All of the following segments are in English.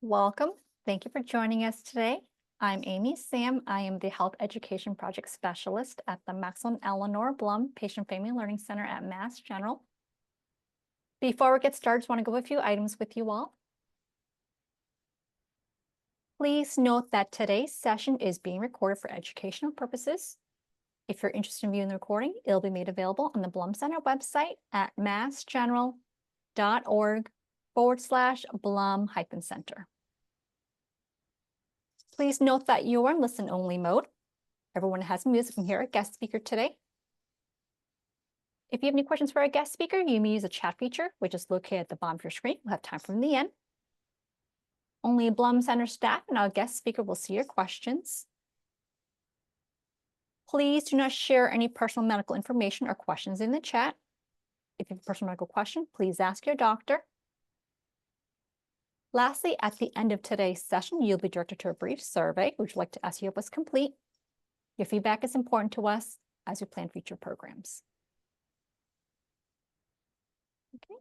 Welcome. Thank you for joining us today. I'm Amy Sam. I am the Health Education Project Specialist at the Maxwell and Eleanor Blum Patient Family Learning Center at Mass General. Before we get started, I just want to go over a few items with you all. Please note that today's session is being recorded for educational purposes. If you're interested in viewing the recording, it'll be made available on the Blum Center website at massgeneral.org/Blum-Center. Please note that you're in listen-only mode. Everyone has music from here, a guest speaker today. If you have any questions for our guest speaker, you may use the chat feature, which is located at the bottom of your screen. We'll have time from the end. Only Blum Center staff and our guest speaker will see your questions. Please do not share any personal medical information or questions in the chat. If you have a personal medical question, please ask your doctor. Lastly, at the end of today's session, you'll be directed to a brief survey, which we'd like to ask you if it was complete. Your feedback is important to us as we plan future programs. Okay.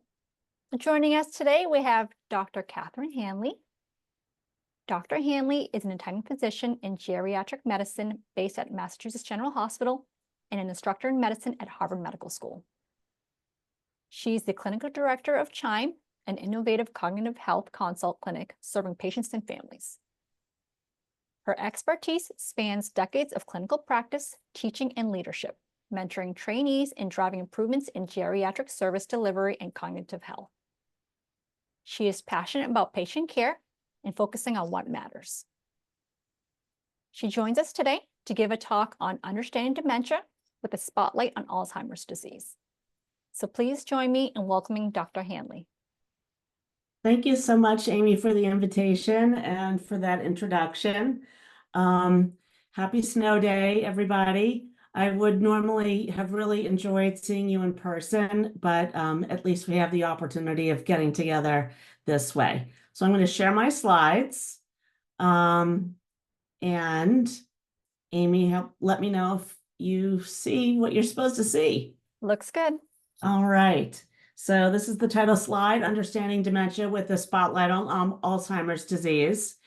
Joining us today, we have Dr. Kathryn Hanley. Dr. Hanley is an attending physician in geriatric medicine based at Massachusetts General Hospital and an instructor in medicine at Harvard Medical School. She's the clinical director of CHIME, an innovative cognitive health consult clinic serving patients and families. Her expertise spans decades of clinical practice, teaching, and leadership, mentoring trainees and driving improvements in geriatric service delivery and cognitive health. She is passionate about patient care and focusing on what matters. She joins us today to give a talk on understanding dementia with a spotlight on Alzheimer's disease. So please join me in welcoming Dr. Hanley. Thank you so much, Amy, for the invitation and for that introduction. Happy snow day, everybody. I would normally have really enjoyed seeing you in person, but at least we have the opportunity of getting together this way. So I'm going to share my slides. And Amy, let me know if you see what you're supposed to see. Looks good. All right. So this is the title slide, Understanding Dementia with a Spotlight on Alzheimer's Disease.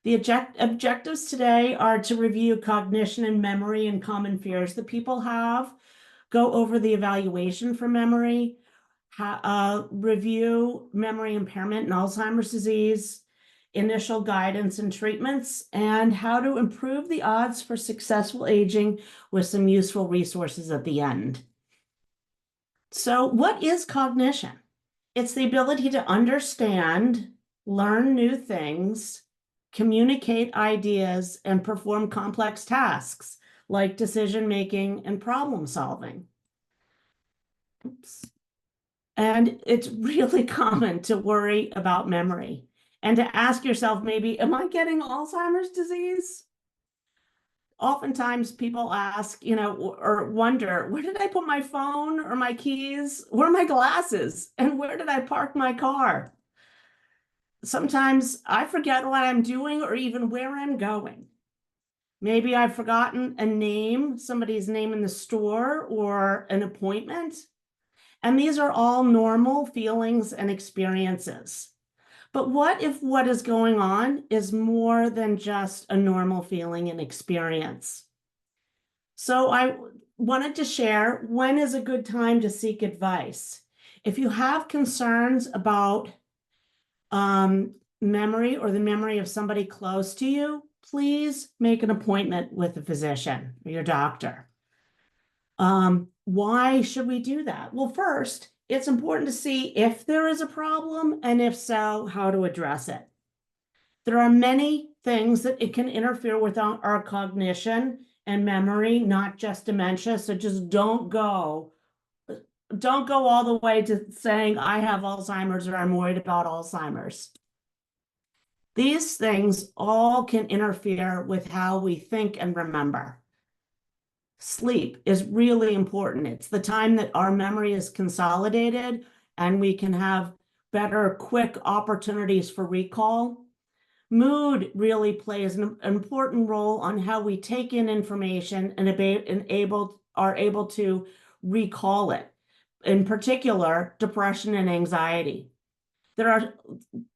The objectives today are to review cognition and memory and common fears that people have, go over the evaluation for memory, review memory impairment and Alzheimer's disease, initial guidance and treatments, and how to improve the odds for successful aging with some useful resources at the end. So what is cognition? It's the ability to understand, learn new things, communicate ideas, and perform complex tasks like decision-making and problem-solving. Oops. And it's really common to worry about memory and to ask yourself, maybe, am I getting Alzheimer's disease? Oftentimes people ask, or wonder, where did I put my phone or my keys? Where are my glasses? And where did I park my car? Sometimes I forget what I'm doing or even where I'm going. Maybe I've forgotten a name, somebody's name in the store or an appointment. And these are all normal feelings and experiences. But what if what is going on is more than just a normal feeling and experience? So I wanted to share when is a good time to seek advice. If you have concerns about memory or the memory of somebody close to you, please make an appointment with a physician or your doctor. Why should we do that? Well, first, it's important to see if there is a problem, and if so, how to address it. There are many things that it can interfere with our cognition and memory, not just dementia. So just don't go all the way to saying I have Alzheimer's or I'm worried about Alzheimer's. These things all can interfere with how we think and remember. Sleep is really important. It's the time that our memory is consolidated and we can have better, quick opportunities for recall. Mood really plays an important role on how we take in information and are able to recall it. In particular, depression and anxiety. There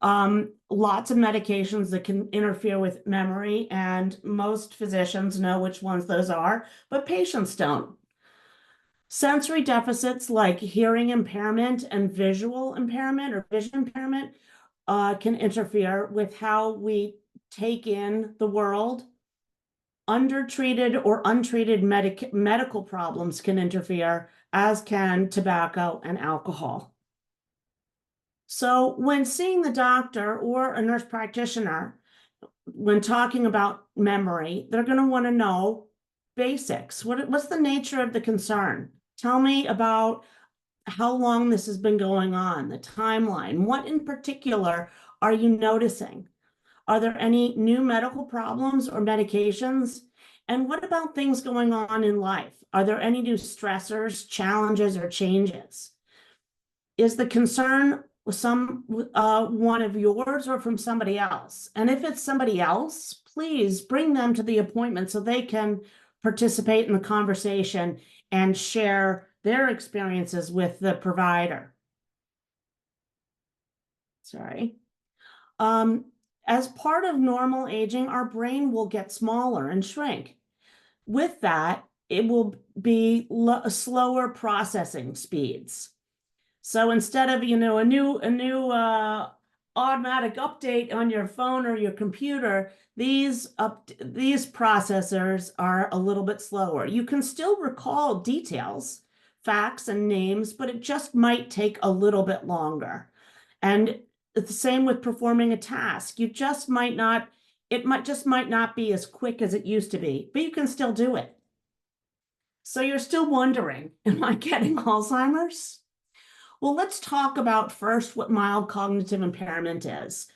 are lots of medications that can interfere with memory, and most physicians know which ones those are, but patients don't. Sensory deficits like hearing impairment and visual impairment or vision impairment can interfere with how we take in the world. Undertreated or untreated medical problems can interfere, as can tobacco and alcohol. So when seeing the doctor or a nurse practitioner, when talking about memory, they're going to want to know basics. What's the nature of the concern? Tell me about how long this has been going on, the timeline. What in particular are you noticing? Are there any new medical problems or medications? And what about things going on in life? Are there any new stressors, challenges, or changes? Is the concern one of yours or from somebody else? And if it's somebody else, please bring them to the appointment so they can participate in the conversation and share their experiences with the provider. Sorry. As part of normal aging, our brain will get smaller and shrink. With that, it will be slower processing speeds. So instead of, a new automatic update on your phone or your computer, these processors are a little bit slower. You can still recall details, facts, and names, but it just might take a little bit longer. And it's the same with performing a task. It might not be as quick as it used to be, but you can still do it. So you're still wondering, am I getting Alzheimer's? Well, let's talk about first what mild cognitive impairment is.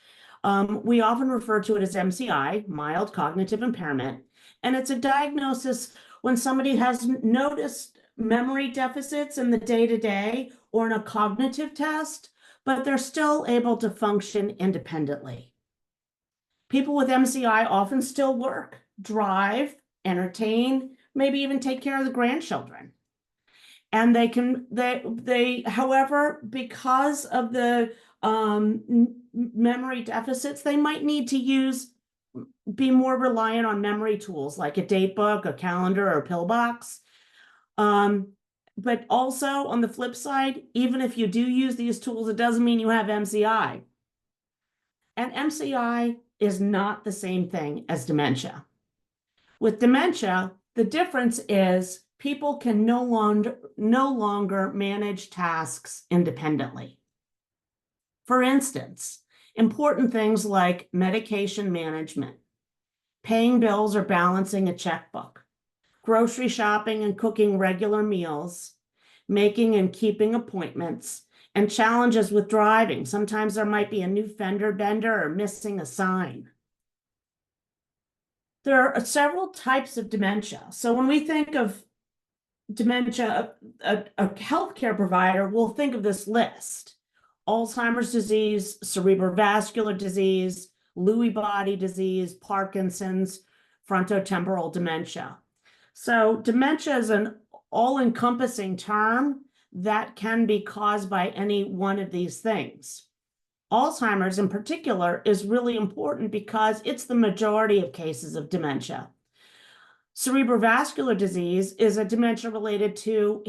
We often refer to it as MCI, mild cognitive impairment, and it's a diagnosis when somebody has noticed memory deficits in the day-to-day or in a cognitive test, but they're still able to function independently. People with MCI often still work, drive, entertain, maybe even take care of the grandchildren. And however, because of the memory deficits, they might need to be more reliant on memory tools like a date book, a calendar, or a pillbox. But also on the flip side, even if you do use these tools, it doesn't mean you have MCI. And MCI is not the same thing as dementia. With dementia, the difference is people can no longer manage tasks independently. For instance, important things like medication management, paying bills or balancing a checkbook, grocery shopping and cooking regular meals, making and keeping appointments, and challenges with driving. Sometimes there might be a new fender bender or missing a sign. There are several types of dementia. So when we think of dementia, a healthcare provider will think of this list: Alzheimer's disease, cerebrovascular disease, Lewy body disease, Parkinson's, frontotemporal dementia. So dementia is an all-encompassing term that can be caused by any one of these things. Alzheimer's in particular is really important because it's the majority of cases of dementia. Cerebrovascular disease is a dementia related to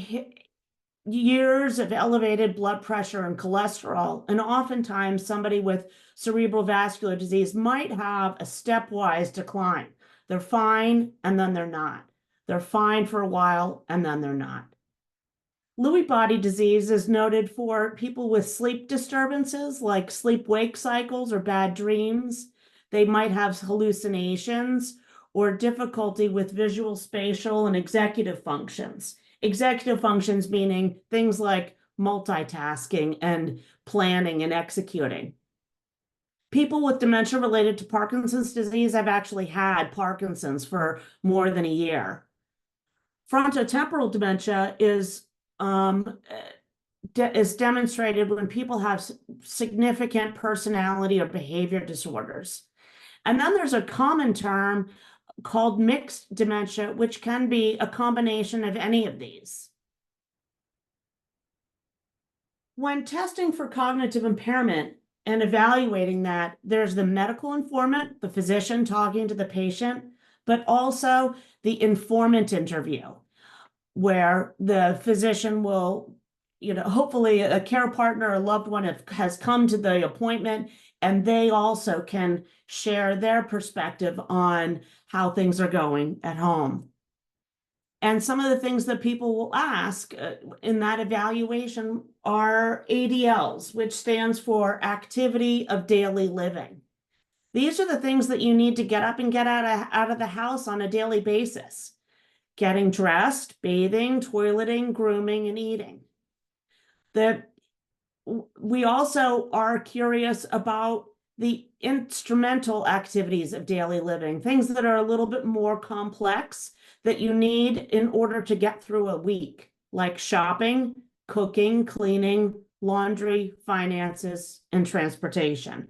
years of elevated blood pressure and cholesterol. And oftentimes somebody with cerebrovascular disease might have a stepwise decline. They're fine, and then they're not. They're fine for a while, and then they're not. Lewy body disease is noted for people with sleep disturbances like sleep-wake cycles or bad dreams. They might have hallucinations or difficulty with visual, spatial, and executive functions. Executive functions meaning things like multitasking and planning and executing. People with dementia related to Parkinson's disease have actually had Parkinson's for more than a year. Frontotemporal dementia is demonstrated when people have significant personality or behavior disorders. And then there's a common term called mixed dementia, which can be a combination of any of these. When testing for cognitive impairment, and evaluating that, there's the medical informant, the physician talking to the patient, but also the informant interview, where the physician will, hopefully a care partner or loved one has come to the appointment, and they also can share their perspective on how things are going at home. And some of the things that people will ask in that evaluation are ADLs, which stands for Activity of Daily Living. These are the things that you need to get up and get out of the house on a daily basis. Getting dressed, bathing, toileting, grooming, and eating. We also are curious about the instrumental activities of daily living, things that are a little bit more complex that you need in order to get through a week, like shopping, cooking, cleaning, laundry, finances, and transportation.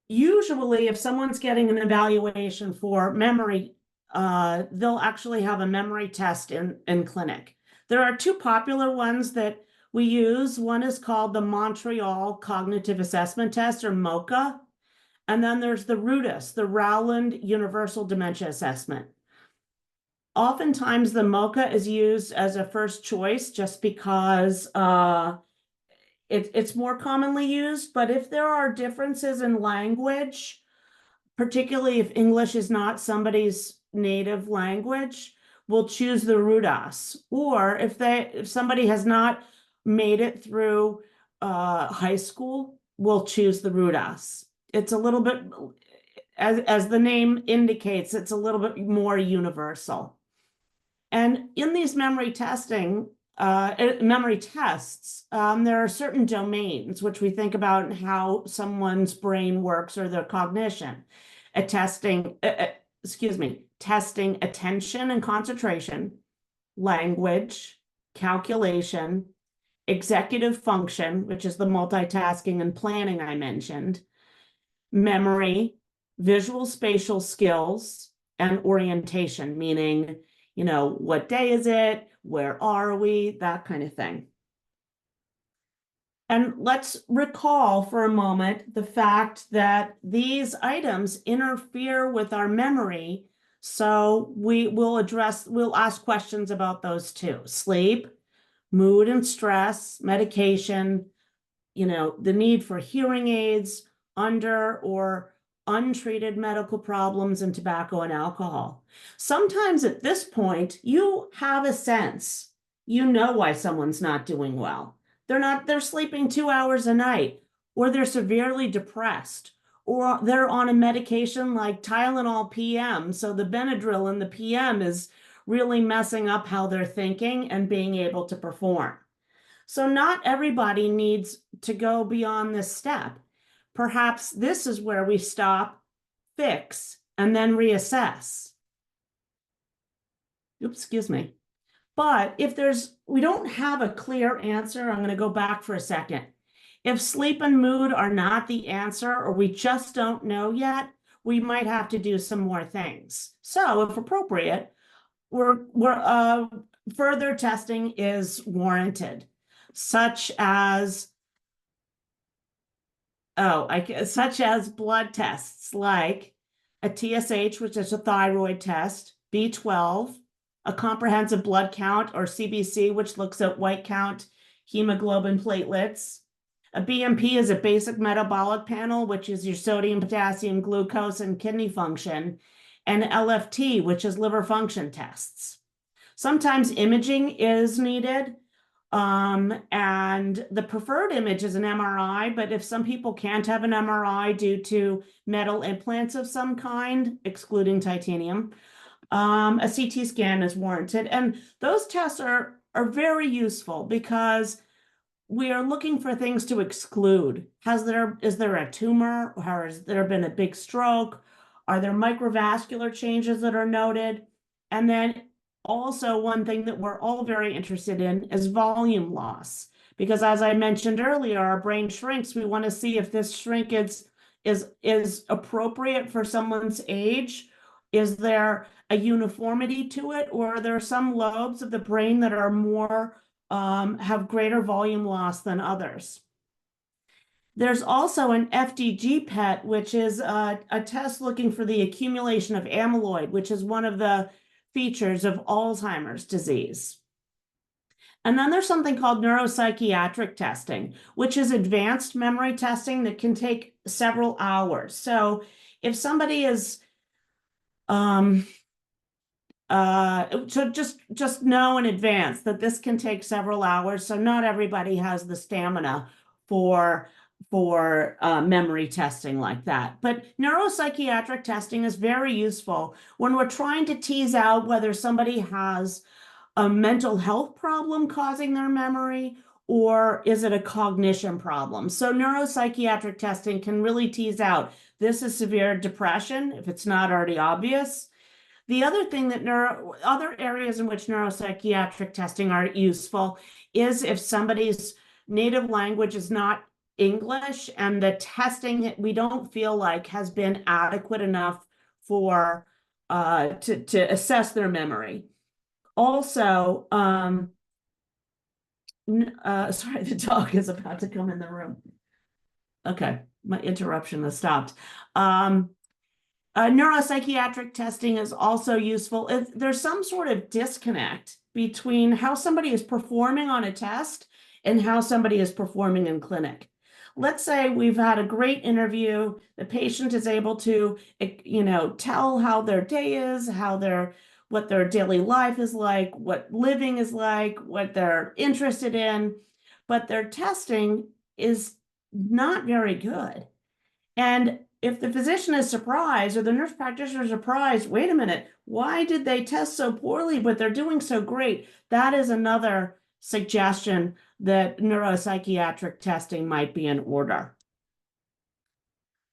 Usually, if someone's getting an evaluation for memory, they'll actually have a memory test in clinic. There are two popular ones that we use. One is called the Montreal Cognitive Assessment Test, or MoCA. And then there's the RUDIS, the Rowland Universal Dementia Assessment. Oftentimes, the MoCA is used as a first choice just because it's more commonly used. But if there are differences in language, particularly if English is not somebody's native language, we'll choose the RUDAS. Or if somebody has not made it through high school, we'll choose the RUDAS. It's a little bit, as the name indicates, it's a little bit more universal. And in these memory tests, there are certain domains which we think about in how someone's brain works or their cognition. Testing attention and concentration, language, calculation, executive function, which is the multitasking and planning I mentioned, memory, visual spatial skills, and orientation, meaning, what day is it? Where are we? That kind of thing. And let's recall for a moment the fact that these items interfere with our memory. So we'll ask questions about those too. Sleep, mood and stress, medication, the need for hearing aids, under or untreated medical problems, and tobacco and alcohol. Sometimes at this point, you have a sense, why someone's not doing well. They're sleeping 2 hours a night, or they're severely depressed, or they're on a medication like Tylenol PM. So the Benadryl in the PM is really messing up how they're thinking and being able to perform. So not everybody needs to go beyond this step. Perhaps this is where we stop, fix, and then reassess. Oops, excuse me. But if we don't have a clear answer, I'm going to go back for a second. If sleep and mood are not the answer, or we just don't know yet, we might have to do some more things. So if appropriate, further testing is warranted, such as blood tests like a TSH, which is a thyroid test, B12, a comprehensive blood count, or CBC, which looks at white count hemoglobin platelets. A BMP is a basic metabolic panel, which is your sodium, potassium, glucose, and kidney function, and LFT, which is liver function tests. Sometimes imaging is needed, and the preferred image is an MRI, but if some people can't have an MRI due to metal implants of some kind, excluding titanium, a CT scan is warranted. And those tests are very useful because we are looking for things to exclude. Is there a tumor, or has there been a big stroke? Are there microvascular changes that are noted? And then also, one thing that we're all very interested in is volume loss, because as I mentioned earlier, our brain shrinks. We want to see if this shrinkage is appropriate for someone's age. Is there a uniformity to it, or are there some lobes of the brain that are more have greater volume loss than others. There's also an FDG PET, which is a test looking for the accumulation of amyloid, which is one of the features of Alzheimer's disease. And then there's something called neuropsychiatric testing, which is advanced memory testing that can take several hours. So if somebody is, so just know in advance that this can take several hours. So not everybody has the stamina for memory testing like that. But neuropsychiatric testing is very useful when we're trying to tease out whether somebody has a mental health problem causing their memory, or is it a cognition problem? So neuropsychiatric testing can really tease out, this is severe depression, if it's not already obvious. The other thing that other areas in which neuropsychiatric testing are useful is if somebody's native language is not English and the testing we don't feel like has been adequate enough for to assess their memory. Also, sorry, the dog is about to come in the room. Okay, my interruption has stopped. Neuropsychiatric testing is also useful if there's some sort of disconnect between how somebody is performing on a test and how somebody is performing in clinic. Let's say we've had a great interview, the patient is able to, tell how their day is, what their daily life is like, what living is like, what they're interested in, but their testing is not very good. And if the physician is surprised or the nurse practitioner is surprised, wait a minute, why did they test so poorly, but they're doing so great? That is another suggestion that neuropsychiatric testing might be in order.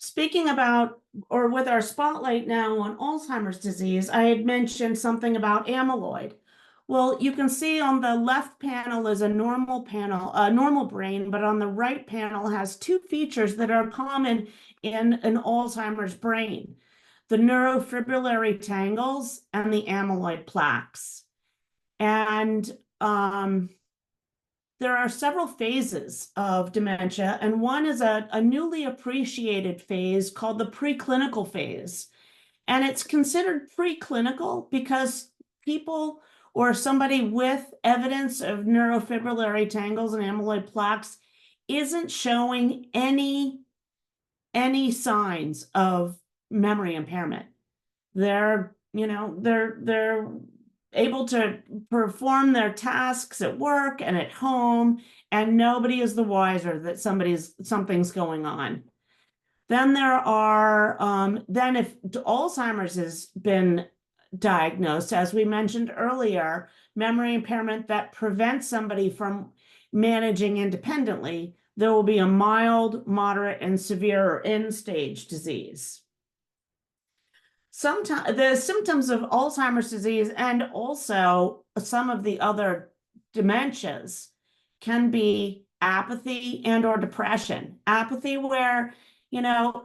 Speaking about, or with our spotlight now on Alzheimer's disease, I had mentioned something about amyloid. Well, you can see on the left panel is a normal panel, a normal brain, but on the right panel has two features that are common in an Alzheimer's brain: the neurofibrillary tangles and the amyloid plaques. And there are several phases of dementia, and one is a newly appreciated phase called the preclinical phase. And it's considered preclinical because people or somebody with evidence of neurofibrillary tangles and amyloid plaques isn't showing any signs of memory impairment. They're able to perform their tasks at work and at home, and nobody is the wiser that something's going on. Then there are, then if Alzheimer's has been diagnosed, as we mentioned earlier, memory impairment that prevents somebody from managing independently, there will be a mild, moderate, and severe or end-stage disease. Sometimes the symptoms of Alzheimer's disease and also some of the other dementias can be apathy and or depression. Apathy where,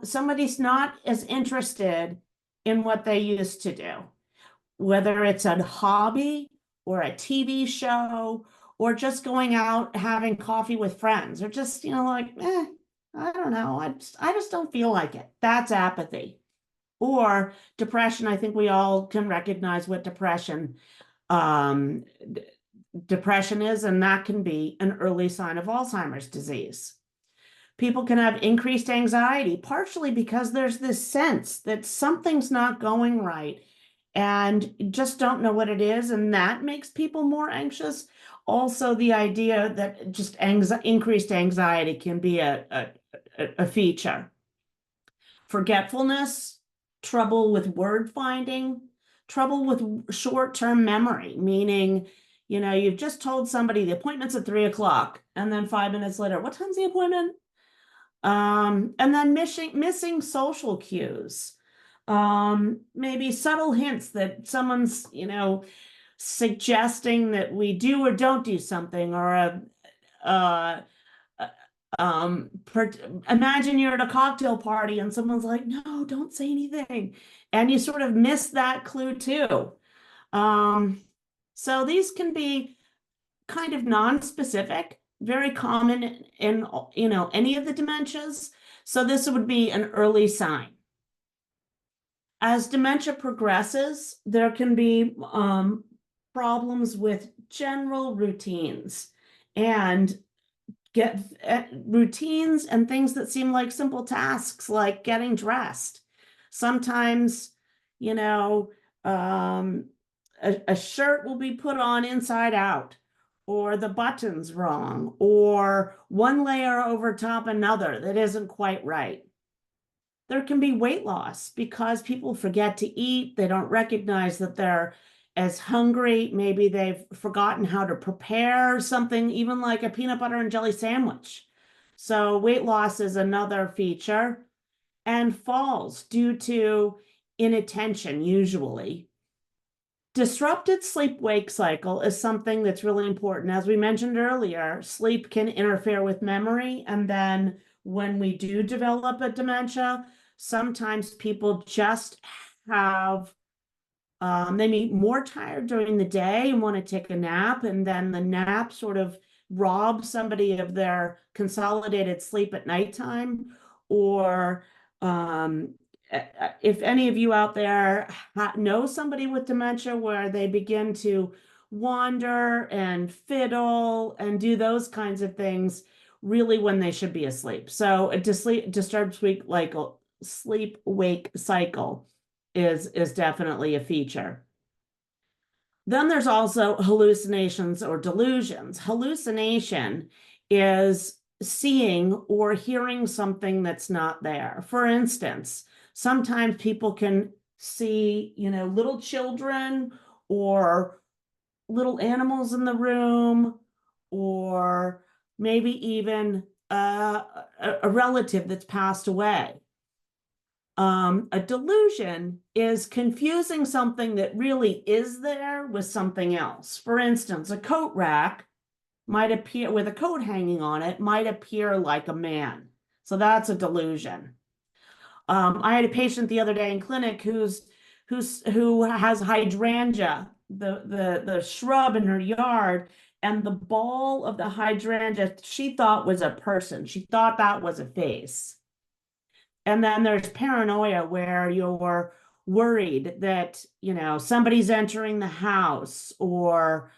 somebody's not as interested in what they used to do, whether it's a hobby or a TV show or just going out having coffee with friends, or just, I don't know, I just don't feel like it. That's apathy. Or depression, I think we all can recognize what depression is, and that can be an early sign of Alzheimer's disease. People can have increased anxiety, partially because there's this sense that something's not going right and just don't know what it is, and that makes people more anxious. Also, the idea that just increased anxiety can be a feature. Forgetfulness, trouble with word finding, trouble with short-term memory, meaning, you've just told somebody the appointment's at 3 o'clock, and then 5 minutes later, what time's the appointment? And then missing social cues, maybe subtle hints that someone's, suggesting that we do or don't do something, or imagine you're at a cocktail party and someone's like, no, don't say anything. And you sort of miss that clue too. So these can be kind of non-specific, very common in, any of the dementias. So this would be an early sign. As dementia progresses, there can be problems with general routines and get routines and things that seem like simple tasks, like getting dressed. Sometimes, a shirt will be put on inside out, or the button's wrong, or one layer over top another that isn't quite right. There can be weight loss because people forget to eat. They don't recognize that they're as hungry. Maybe they've forgotten how to prepare something, even like a peanut butter and jelly sandwich. So weight loss is another feature. And falls due to inattention, usually. Disrupted sleep-wake cycle is something that's really important. As we mentioned earlier, sleep can interfere with memory. And then when we do develop a dementia, sometimes people just have, they may be more tired during the day and want to take a nap. And then the nap sort of robs somebody of their consolidated sleep at nighttime. Or if any of you out there know somebody with dementia where they begin to wander and fiddle and do those kinds of things really when they should be asleep. So a disturbed sleep-wake cycle is definitely a feature. Then there's also hallucinations or delusions. Hallucination is seeing or hearing something that's not there. For instance, sometimes people can see, little children or little animals in the room, or maybe even a relative that's passed away. A delusion is confusing something that really is there with something else. For instance, a coat rack might appear with a coat hanging on it, might appear like a man. So that's a delusion. I had a patient the other day in clinic who has hydrangea, the shrub in her yard, and the ball of the hydrangea she thought was a person. She thought that was a face. And then there's paranoia, where you're worried that, somebody's entering the house, or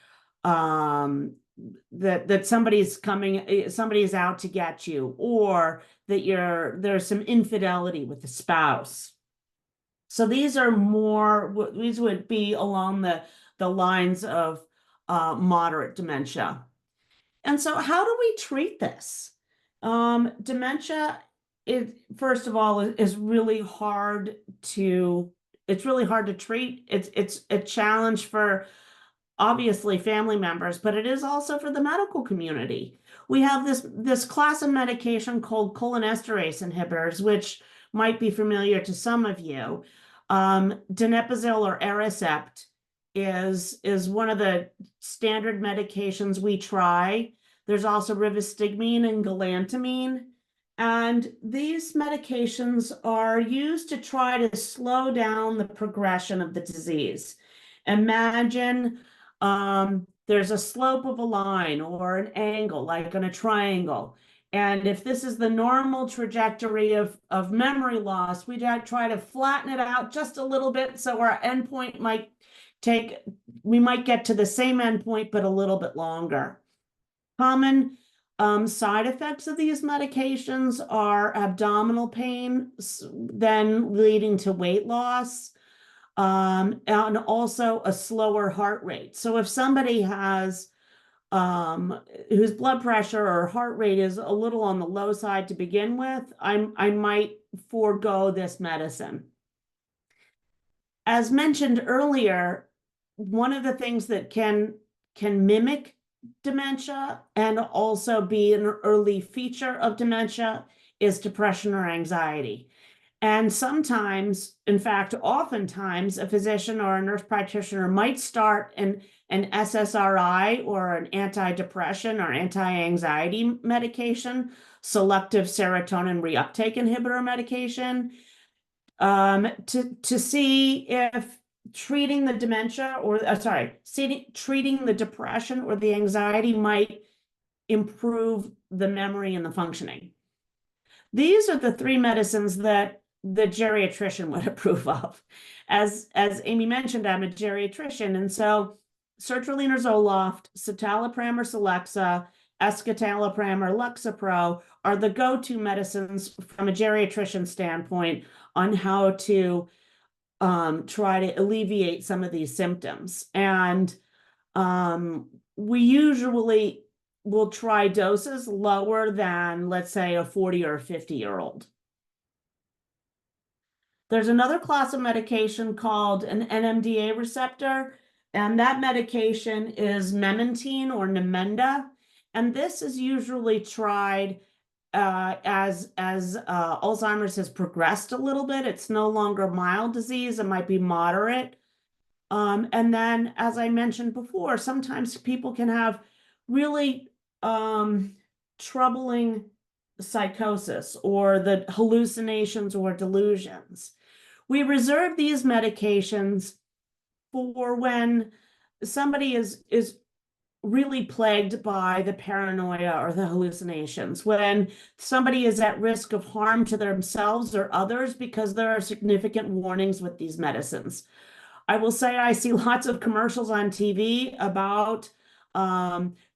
that somebody's out to get you, or that there's some infidelity with the spouse. So these would be along the lines of moderate dementia. And so how do we treat this? Dementia, first of all, is really hard to treat. It's a challenge for, obviously, family members, but it is also for the medical community. We have this class of medication called cholinesterase inhibitors, which might be familiar to some of you. Donepezil or Aricept is one of the standard medications we try. There's also rivastigmine and galantamine. And these medications are used to try to slow down the progression of the disease. Imagine there's a slope of a line or an angle, like on a triangle. And if this is the normal trajectory of memory loss, we try to flatten it out just a little bit, so our endpoint we might get to the same endpoint, but a little bit longer. Common side effects of these medications are abdominal pain, then leading to weight loss, and also a slower heart rate. So if somebody has whose blood pressure or heart rate is a little on the low side to begin with, I might forego this medicine. As mentioned earlier, one of the things that can mimic dementia and also be an early feature of dementia is depression or anxiety. And sometimes, in fact, oftentimes, a physician or a nurse practitioner might start an SSRI or an antidepressant or anti-anxiety medication, selective serotonin reuptake inhibitor medication, to see if treating the dementia or, treating the depression or the anxiety might improve the memory and the functioning. These are the three medicines that the geriatrician would approve of. As Amy mentioned, I'm a geriatrician, and so sertraline or Zoloft, citalopram or Celexa, escitalopram or Lexapro are the go-to medicines from a geriatrician standpoint on how to try to alleviate some of these symptoms. And we usually will try doses lower than, let's say, a 40 or a 50-year-old. There's another class of medication called an NMDA receptor, and that medication is memantine or Namenda. And this is usually tried as Alzheimer's has progressed a little bit. It's no longer mild disease, it might be moderate. And then, as I mentioned before, sometimes people can have really troubling psychosis or the hallucinations or delusions. We reserve these medications for when somebody is really plagued by the paranoia or the hallucinations, when somebody is at risk of harm to themselves or others, because there are significant warnings with these medicines. I will say I see lots of commercials on TV about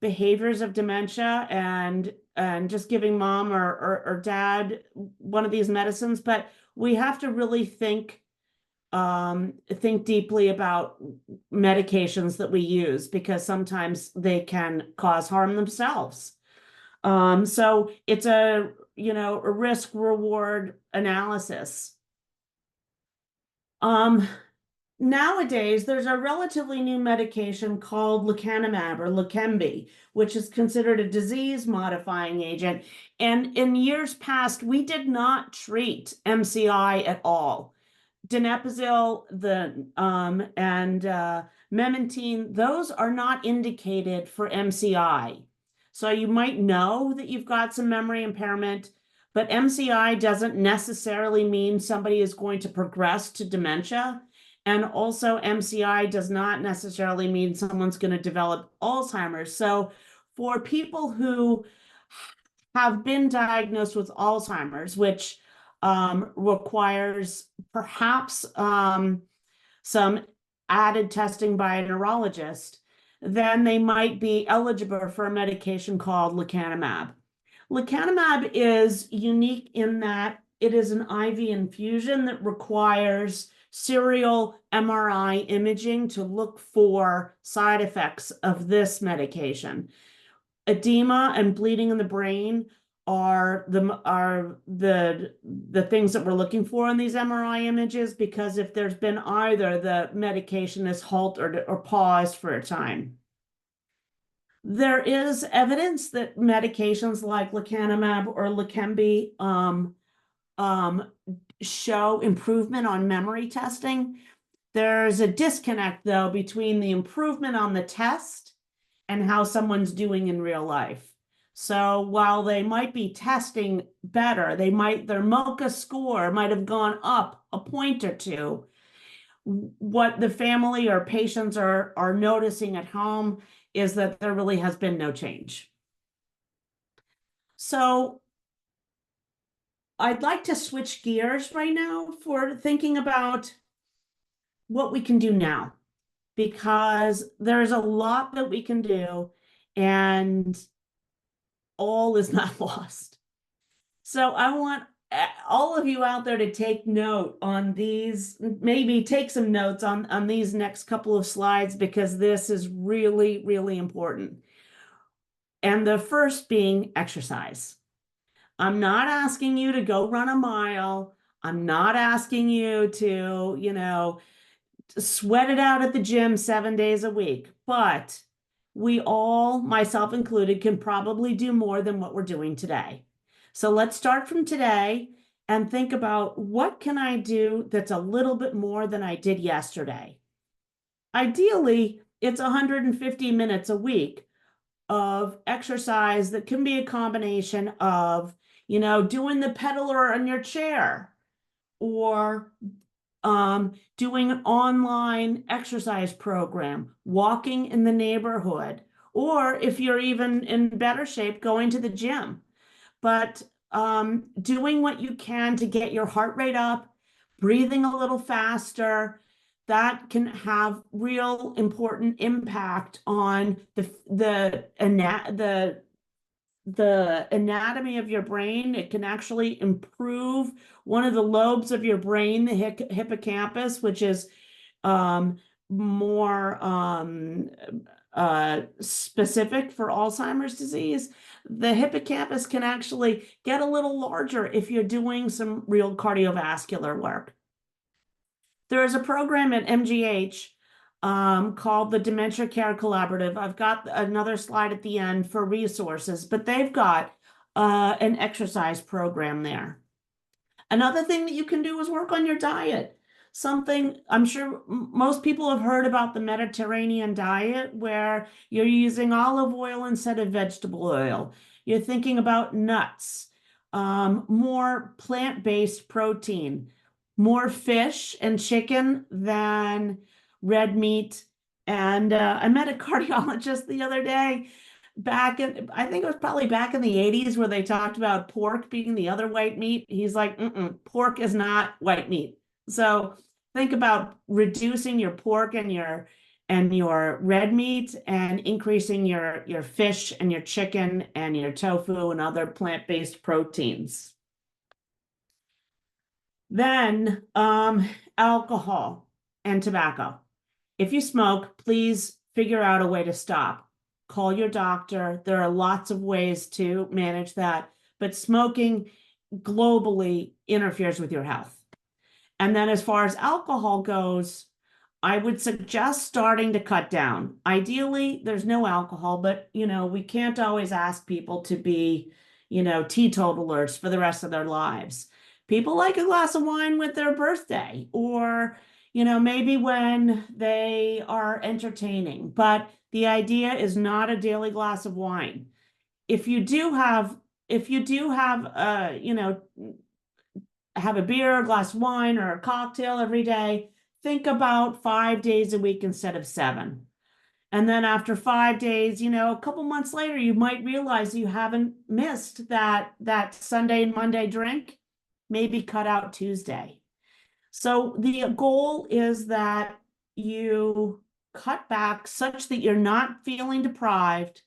behaviors of dementia and just giving mom or dad one of these medicines, but we have to really think deeply about medications that we use, because sometimes they can cause harm themselves. So it's a risk reward analysis. Nowadays, there's a relatively new medication called lecanemab or Leqembi, which is considered a disease-modifying agent. And in years past, we did not treat MCI at all. Donepezil, and memantine, those are not indicated for MCI. So you might know that you've got some memory impairment, but MCI doesn't necessarily mean somebody is going to progress to dementia. And also MCI does not necessarily mean someone's going to develop Alzheimer's. So for people who have been diagnosed with Alzheimer's, which requires perhaps some added testing by a neurologist, then they might be eligible for a medication called lecanemab. Lecanemab is unique in that it is an IV infusion that requires serial MRI imaging to look for side effects of this medication. Edema and bleeding in the brain are the things that we're looking for in these MRI images, because if there's been either, the medication is halted or paused for a time. There is evidence that medications like lecanemab or Leqembi show improvement on memory testing. There's a disconnect, though, between the improvement on the test and how someone's doing in real life. So while they might be testing better, their MoCA score might have gone up a point or two. What the family or patients are noticing at home is that there really has been no change. So I'd like to switch gears right now for thinking about what we can do now, because there's a lot that we can do and all is not lost. So I want all of you out there to take note on these, maybe take some notes on these next couple of slides, because this is really, really important. And the first being exercise. I'm not asking you to go run a mile. I'm not asking you to, sweat it out at the gym 7 days a week, but we all, myself included, can probably do more than what we're doing today. So let's start from today and think about, what can I do that's a little bit more than I did yesterday? Ideally, it's 150 minutes a week of exercise that can be a combination of, doing the pedaler on your chair, or doing an online exercise program, walking in the neighborhood, or if you're even in better shape, going to the gym. But doing what you can to get your heart rate up, breathing a little faster, that can have real important impact on the anatomy of your brain. It can actually improve one of the lobes of your brain, the hippocampus, which is more specific for Alzheimer's disease. The hippocampus can actually get a little larger if you're doing some real cardiovascular work. There is a program at MGH called the Dementia Care Collaborative. I've got another slide at the end for resources, but they've got an exercise program there. Another thing that you can do is work on your diet. Something I'm sure most people have heard about the Mediterranean diet, where you're using olive oil instead of vegetable oil. You're thinking about nuts, more plant-based protein, more fish and chicken than red meat. And I met a cardiologist the other day I think it was probably back in the 80s, where they talked about pork being the other white meat. He's like, pork is not white meat. So think about reducing your pork and your red meat, and increasing your fish and your chicken and your tofu and other plant-based proteins. Then alcohol and tobacco. If you smoke, please figure out a way to stop. Call your doctor. There are lots of ways to manage that, but smoking globally interferes with your health. And then as far as alcohol goes, I would suggest starting to cut down. Ideally, there's no alcohol, but we can't always ask people to be, teetotalers for the rest of their lives. People like a glass of wine with their birthday, or maybe when they are entertaining, but the idea is not a daily glass of wine. If you do have have a beer, a glass of wine, or a cocktail every day, think about 5 days a week instead of 7. And then after 5 days, a couple months later, you might realize you haven't missed that Sunday and Monday drink. Maybe cut out Tuesday. So the goal is that you cut back such that you're not feeling deprived,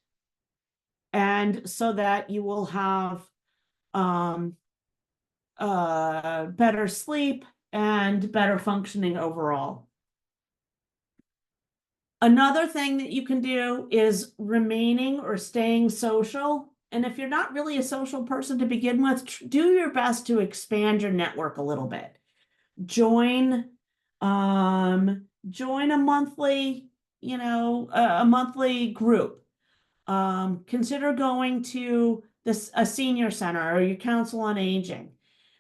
and so that you will have better sleep and better functioning overall. Another thing that you can do is remaining or staying social. And if you're not really a social person to begin with, do your best to expand your network a little bit. Join a monthly, a monthly group. Consider going to a senior center or your council on aging.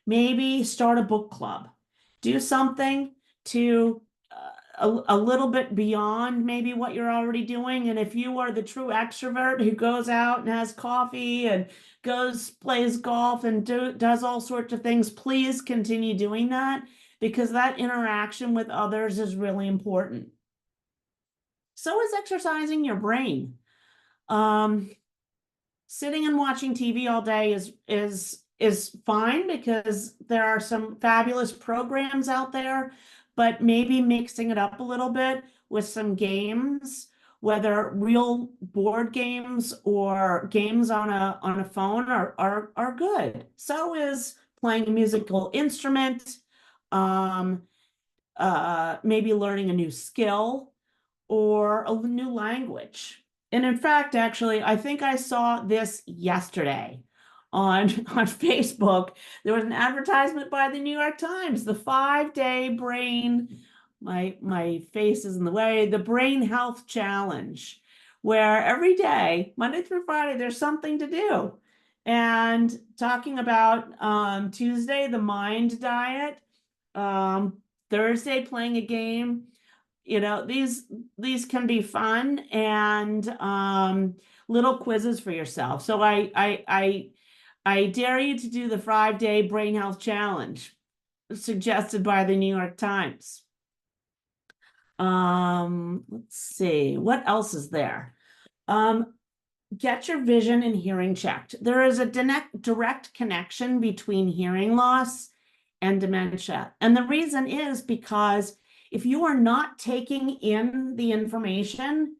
Maybe start a book club. Do something to a little bit beyond maybe what you're already doing. And if you are the true extrovert who goes out and has coffee and plays golf and does all sorts of things, please continue doing that, because that interaction with others is really important. So is exercising your brain. Sitting and watching TV all day is fine, because there are some fabulous programs out there, but maybe mixing it up a little bit with some games, whether real board games or games on a phone, are good. So is playing a musical instrument, maybe learning a new skill or a new language. And in fact, actually, I think I saw this yesterday on Facebook. There was an advertisement by the New York Times, the 5-day brain, my face is in the way, the brain health challenge, where every day, Monday through Friday, there's something to do. And talking about Tuesday, the mind diet, Thursday, playing a game. These can be fun, and little quizzes for yourself. So I dare you to do the 5-day brain health challenge. suggested by the New York Times. Let's see, what else is there? Get your vision and hearing checked. There is a direct connection between hearing loss and dementia. And the reason is because if you are not taking in the information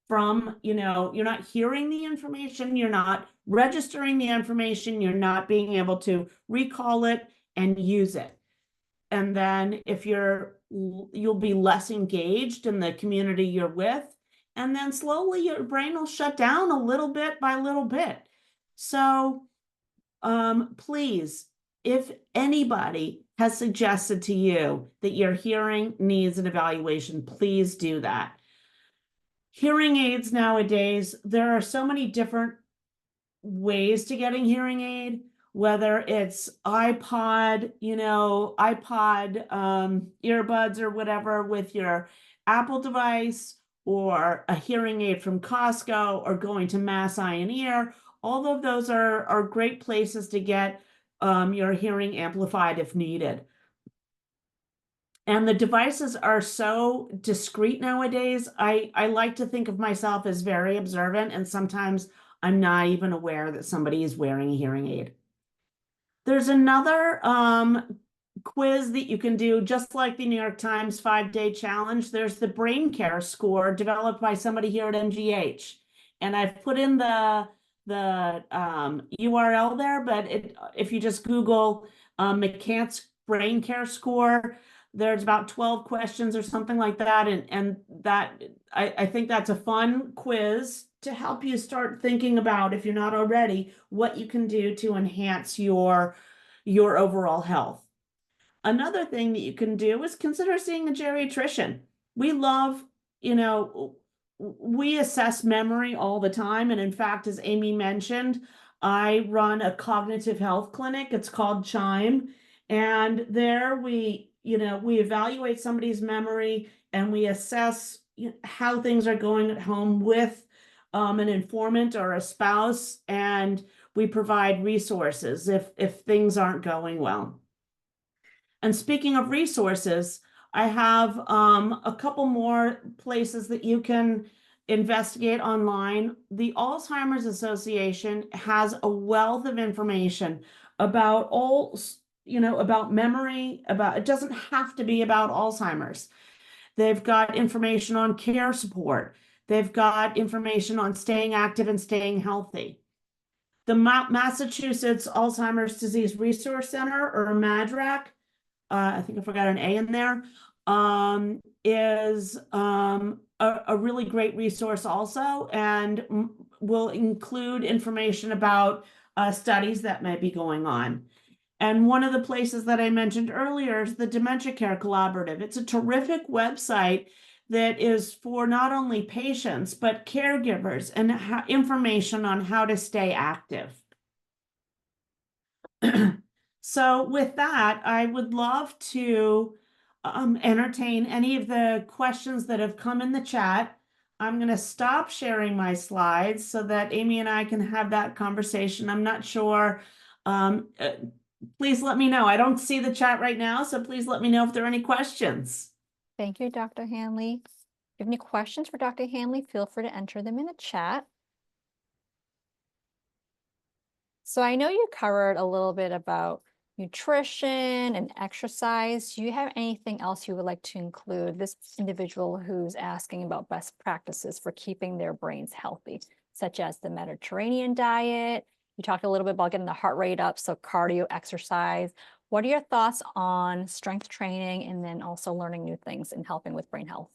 from, you're not hearing the information, you're not registering the information, you're not being able to recall it and use it. And then if you'll be less engaged in the community you're with, and then slowly your brain will shut down a little bit by little bit. So please, if anybody has suggested to you that your hearing needs an evaluation, please do that. Hearing aids nowadays, there are so many different ways to getting hearing aid, whether it's iPod, earbuds or whatever with your Apple device, or a hearing aid from Costco, or going to Mass Eye and Ear. All of those are great places to get your hearing amplified if needed. And the devices are so discreet nowadays. I like to think of myself as very observant, and sometimes I'm not even aware that somebody is wearing a hearing aid. There's another quiz that you can do, just like the New York Times 5-day challenge. There's the brain care score developed by somebody here at MGH. And I've put in the URL there, but if you just Google McCants brain care score, there's about 12 questions or something like that. And that I think that's a fun quiz to help you start thinking about, if you're not already, what you can do to enhance your overall health. Another thing that you can do is consider seeing a geriatrician. We love, we assess memory all the time. And in fact, as Amy mentioned, I run a cognitive health clinic. It's called Chime. And there we evaluate somebody's memory, and we assess how things are going at home with an informant or a spouse, and we provide resources if things aren't going well. And speaking of resources, I have a couple more places that you can investigate online. The Alzheimer's Association has a wealth of information about about memory, it doesn't have to be about Alzheimer's. They've got information on care support. They've got information on staying active and staying healthy. The Massachusetts Alzheimer's Disease Resource Center, or MADRAC, I think I forgot an A in there, is a really great resource also, and will include information about studies that might be going on. And one of the places that I mentioned earlier is the Dementia Care Collaborative. It's a terrific website that is for not only patients, but caregivers, and information on how to stay active. So with that, I would love to entertain any of the questions that have come in the chat. I'm going to stop sharing my slides so that Amy and I can have that conversation. I'm not sure. Please let me know. I don't see the chat right now, so please let me know if there are any questions. Thank you, Dr. Hanley. If you have any questions for Dr. Hanley, feel free to enter them in the chat. So I know you covered a little bit about nutrition and exercise. Do you have anything else you would like to include? This individual who's asking about best practices for keeping their brains healthy, such as the Mediterranean diet. You talked a little bit about getting the heart rate up, so cardio, exercise. What are your thoughts on strength training, and then also learning new things and helping with brain health?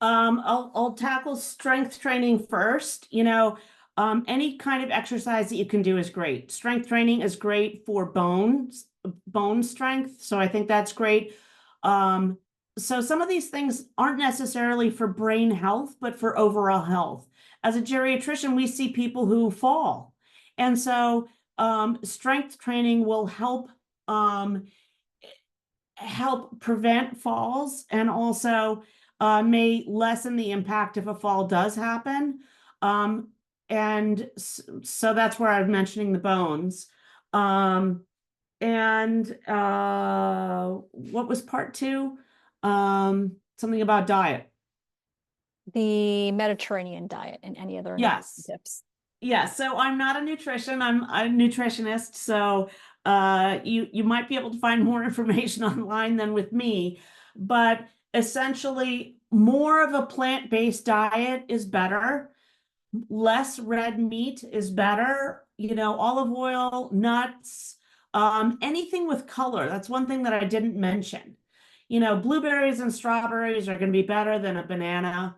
I'll tackle strength training first. Any kind of exercise that you can do is great. Strength training is great for bone strength, so I think that's great. So some of these things aren't necessarily for brain health, but for overall health. As a geriatrician, we see people who fall. And so strength training will help prevent falls, and also may lessen the impact if a fall does happen. And so that's where I'm mentioning the bones. and what was part two? Something about diet. The Mediterranean diet and any other Yes. tips. Yeah, so I'm not a I'm a nutritionist, so you might be able to find more information online than with me, but essentially more of a plant-based diet is better. Less red meat is better. You know, olive oil, nuts, anything with color. That's one thing that I didn't mention. You know, blueberries and strawberries are going to be better than a banana.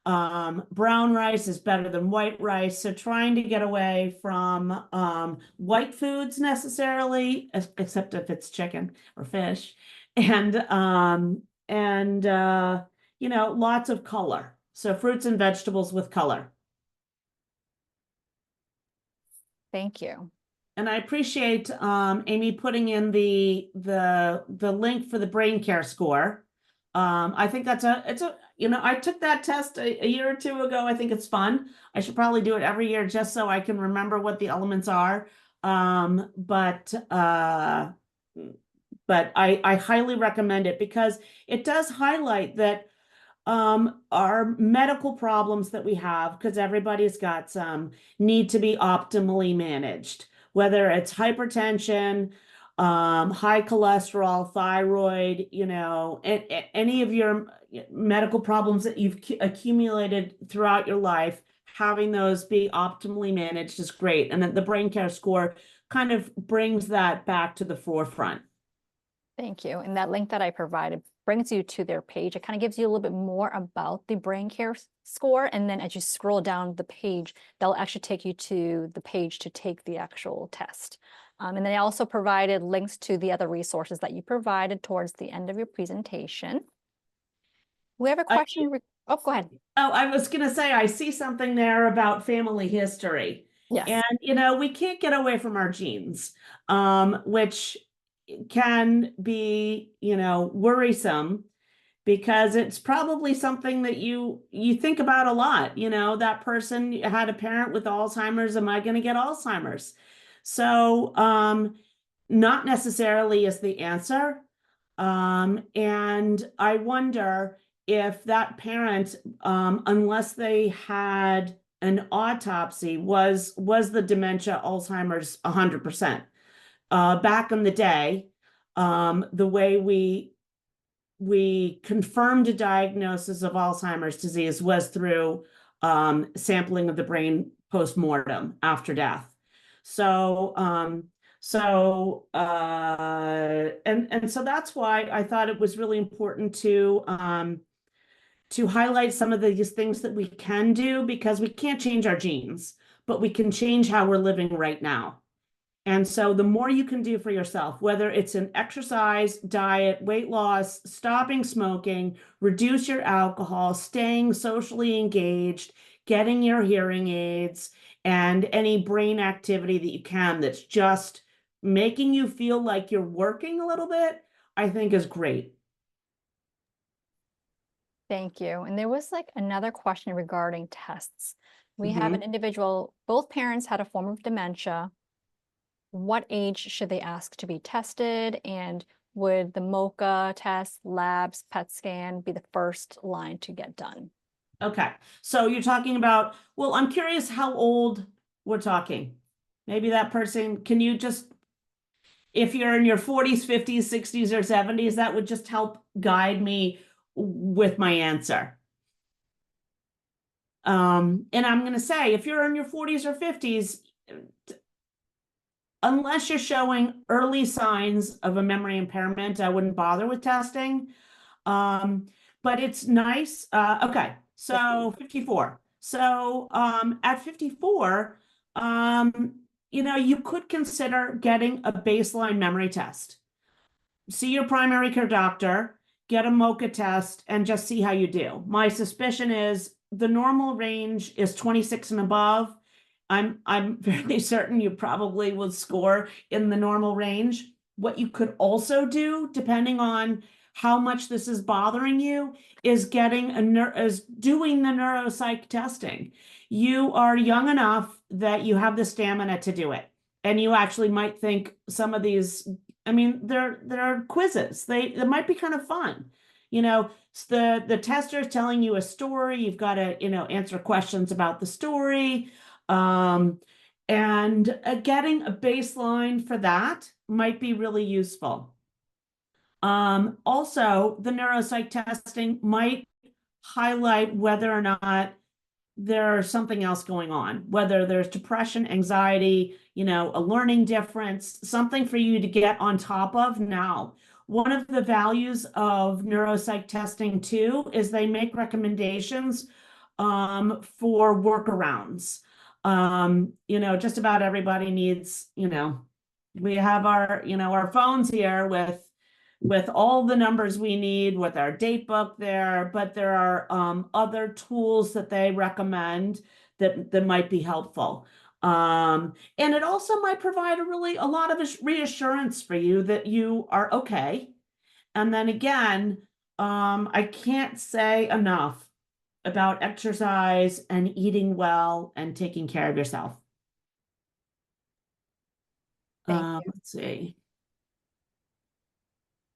Brown rice is better than white rice. So trying to get away from white foods necessarily, except if it's chicken or fish, and you know, lots of color. So fruits and vegetables with color. Thank you. And I appreciate Amy putting in the link for the brain care score. I think that's it's a you know, I took that test a year or two ago. I think it's fun. I should probably do it every year just so I can remember what the elements are. But I highly recommend it because it does highlight that our medical problems that we have, because everybody's got some, need to be optimally managed, whether it's hypertension, high cholesterol, thyroid, you know, any of your medical problems that you've accumulated throughout your life, having those be optimally managed is great. And then the brain care score kind of brings that back to the forefront. Thank you. And that link that I provided brings you to their page. It kind of gives you a little bit more about the brain care score. And then as you scroll down the page, they'll actually take you to the page to take the actual test. And they also provided links to the other resources that you provided towards the end of your presentation. We have a question. Oh, go ahead. Oh, I was going to say, I see something there about family history. Yes. And, you know, we can't get away from our genes, which can be, you know, worrisome because it's probably something that you think about a lot. You know, that person had a parent with Alzheimer's. Am I going to get Alzheimer's? So, not necessarily is the answer. And I wonder if that parent, unless they had an autopsy, was the dementia Alzheimer's 100%. Back in the day, the way we confirmed a diagnosis of Alzheimer's disease was through sampling of the brain post-mortem after death. So so that's why I thought it was really important to highlight some of these things that we can do, because we can't change our genes, but we can change how we're living right now. And so the more you can do for yourself, whether it's an exercise, diet, weight loss, stopping smoking, reduce your alcohol, staying socially engaged, getting your hearing aids, and any brain activity that you can that's just making you feel like you're working a little bit, I think is great. Thank you. And there was like another question regarding tests. We have an individual, both parents had a form of dementia. What age should they ask to be tested? And would the MOCA test, labs, PET scan be the first line to get done? Okay, so you're talking about, well, I'm curious how old we're talking. Maybe that person, can you just, if you're in your 40s, 50s, 60s, or 70s, that would just help guide me with my answer. And I'm going to say, if you're in your 40s or 50s, unless you're showing early signs of a memory impairment, I wouldn't bother with testing. But it's nice. Okay, so 54. So at 54, you know, you could consider getting a baseline memory test. See your primary care doctor, get a MOCA test, and just see how you do. My suspicion is the normal range is 26 and above. I'm fairly certain you probably would score in the normal range. What you could also do, depending on how much this is bothering you, is doing the neuropsych testing. You are young enough that you have the stamina to do it. And you actually might think some of these, I mean, they're quizzes. They might be kind of fun. The tester is telling you a story. You've got to, answer questions about the story. And getting a baseline for that might be really useful. Also, the neuropsych testing might highlight whether or not there's something else going on, whether there's depression, anxiety, a learning difference, something for you to get on top of now. One of the values of neuropsych testing too is they make recommendations for workarounds. Just about everybody needs, we have our phones here with all the numbers we need, with our date book there, but there are other tools that they recommend that might be helpful. And it also might provide a lot of reassurance for you that you are okay. And then again, I can't say enough about exercise and eating well and taking care of yourself. Thank you. Let's see.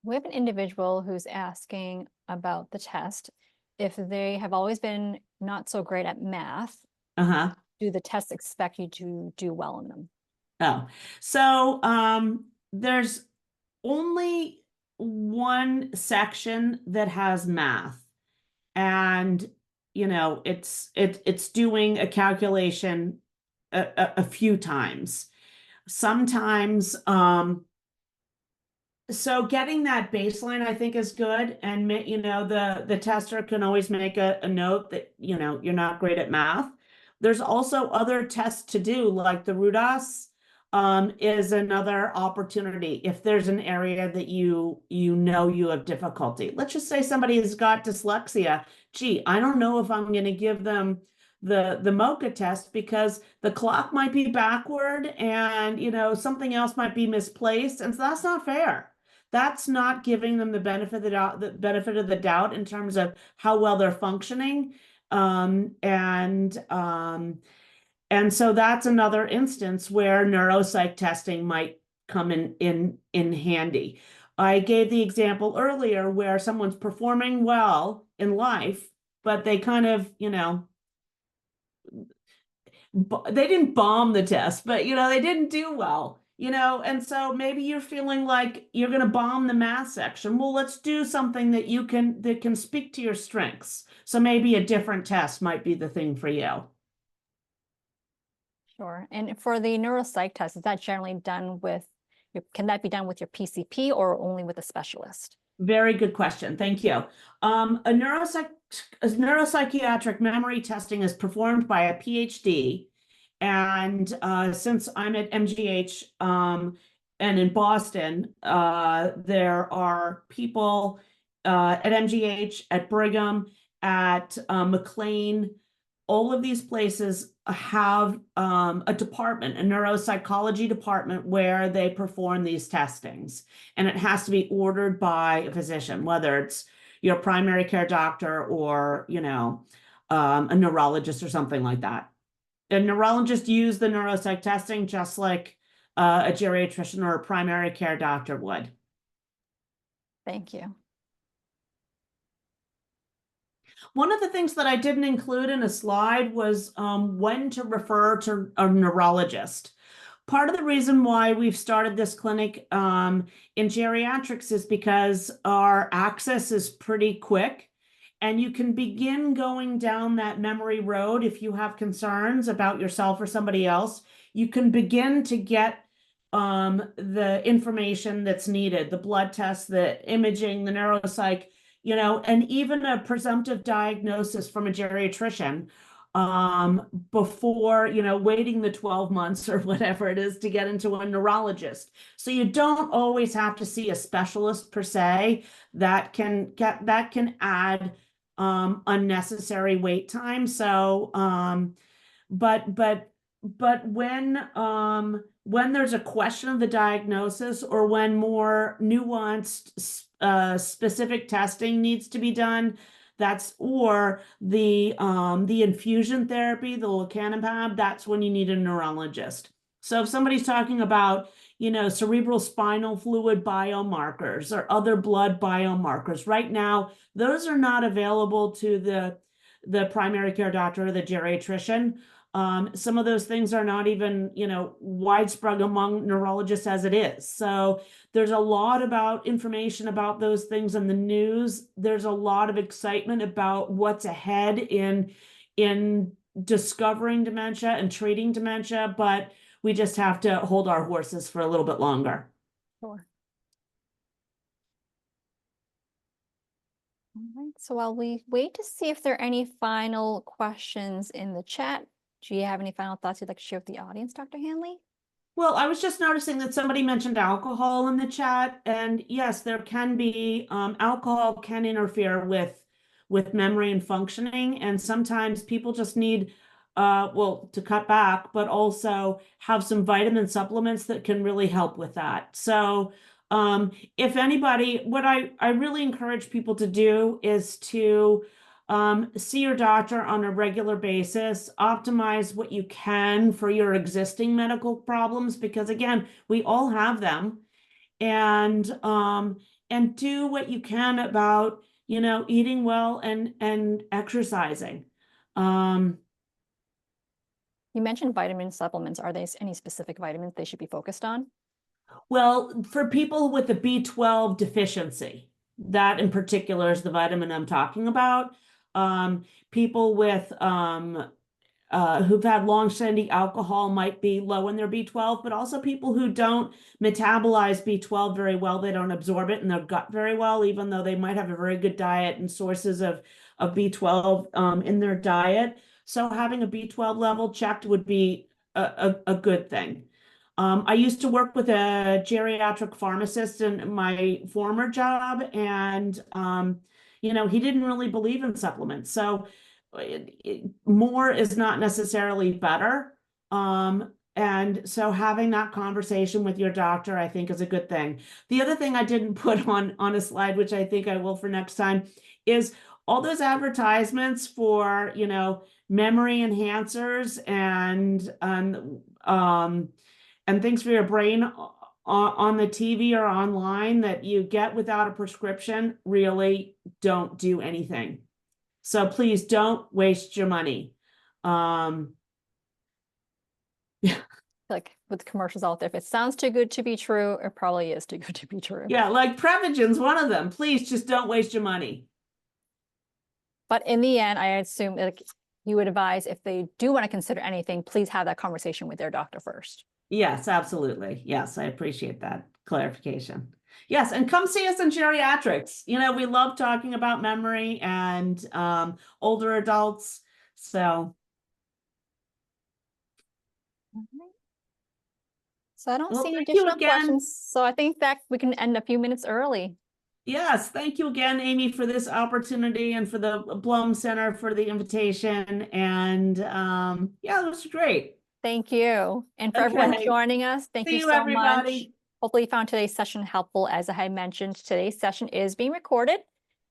We have an individual who's asking about the test. If they have always been not so great at math, do the tests expect you to do well in them? Oh, so there's only one section that has math, and it's doing a calculation a few times. Sometimes so getting that baseline, I think, is good. And the tester can always make a note that you're not great at math. There's also other tests to do, like the RUDAS is another opportunity if there's an area that you have difficulty. Let's just say somebody has got dyslexia. Gee, I don't know if I'm going to give them the MOCA test because the clock might be backward and something else might be misplaced, and so that's not fair. That's not giving them the benefit of the doubt in terms of how well they're functioning. And so that's another instance where neuropsych testing might come in handy. I gave the example earlier where someone's performing well in life, but they kind of, they didn't bomb the test, but they didn't do well. And so maybe you're feeling like you're going to bomb the math section. Well, let's do something that can speak to your strengths. So maybe a different test might be the thing for you. Sure. And for the neuropsych test, is that generally done can that be done with your PCP or only with a specialist? Very good question. Thank you. A neuropsychiatric memory testing is performed by a PhD. And since I'm at MGH and in Boston, there are people at MGH, at Brigham, at McLean. All of these places have a department, a neuropsychology department, where they perform these testings. And it has to be ordered by a physician, whether it's your primary care doctor or, a neurologist or something like that. A neurologist use the neuropsych testing just like a geriatrician or a primary care doctor would. Thank you. One of the things that I didn't include in a slide was when to refer to a neurologist. Part of the reason why we've started this clinic in geriatrics is because our access is pretty quick. And you can begin going down that memory road if you have concerns about yourself or somebody else. You can begin to get the information that's needed, the blood tests, the imaging, the neuropsych, and even a presumptive diagnosis from a geriatrician before, waiting the 12 months or whatever it is to get into a neurologist. So you don't always have to see a specialist per se. That can add unnecessary wait time. So, but when there's a question of the diagnosis or when more nuanced, specific testing needs to be done, or the infusion therapy, the lecanemab, that's when you need a neurologist. So if somebody's talking about, cerebral spinal fluid biomarkers or other blood biomarkers, right now, those are not available to the primary care doctor or the geriatrician. Some of those things are not even, widespread among neurologists as it is. So there's a lot about information about those things in the news. There's a lot of excitement about what's ahead in discovering dementia and treating dementia, but we just have to hold our horses for a little bit longer. Sure. All right, so while we wait to see if there are any final questions in the chat, do you have any final thoughts you'd like to share with the audience, Dr. Hanley? Well, I was just noticing that somebody mentioned alcohol in the chat, and yes, there can be alcohol can interfere with memory and functioning, and sometimes people just need to cut back, but also have some vitamin supplements that can really help with that. So if anybody, what I really encourage people to do is to see your doctor on a regular basis, optimize what you can for your existing medical problems, because again, we all have them, and do what you can about, eating well and exercising. You mentioned vitamin supplements. Are there any specific vitamins they should be focused on? Well, for people with the B12 deficiency, that in particular is the vitamin I'm talking about. People with who've had long-standing alcohol might be low in their B12, but also people who don't metabolize B12 very well, they don't absorb it in their gut very well, even though they might have a very good diet and sources of B12 in their diet. So having a B12 level checked would be a good thing. I used to work with a geriatric pharmacist in my former job, and he didn't really believe in supplements. So more is not necessarily better. And so having that conversation with your doctor, I think, is a good thing. The other thing I didn't put on a slide, which I think I will for next time, is all those advertisements for, memory enhancers and things for your brain on the TV or online that you get without a prescription really don't do anything. So please don't waste your money. Like with commercials out there, if it sounds too good to be true, it probably is too good to be true. Yeah, like Prevagen's one of them. Please just don't waste your money. But in the end, I assume that you would advise if they do want to consider anything, please have that conversation with their doctor first. Yes, absolutely. Yes, I appreciate that clarification. Yes, and come see us in geriatrics. We love talking about memory and older adults. So. So I don't Well, see any thank you additional again. questions. So I think that we can end a few minutes early. Yes, thank you again, Amy, for this opportunity and for the Blum Center for the invitation. And yeah, it was great. Thank you. And for everyone Okay. joining us, thank See you you, so everybody. much. Hopefully you found today's session helpful. As I had mentioned, today's session is being recorded.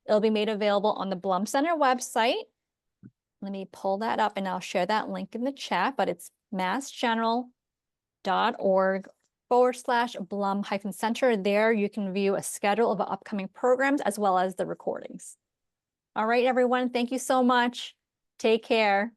It'll be made available on the Blum Center website. Let me pull that up and I'll share that link in the chat, but it's massgeneral.org/Blum-Center. There you can view a schedule of upcoming programs as well as the recordings. All right, everyone, thank you so much. Take care.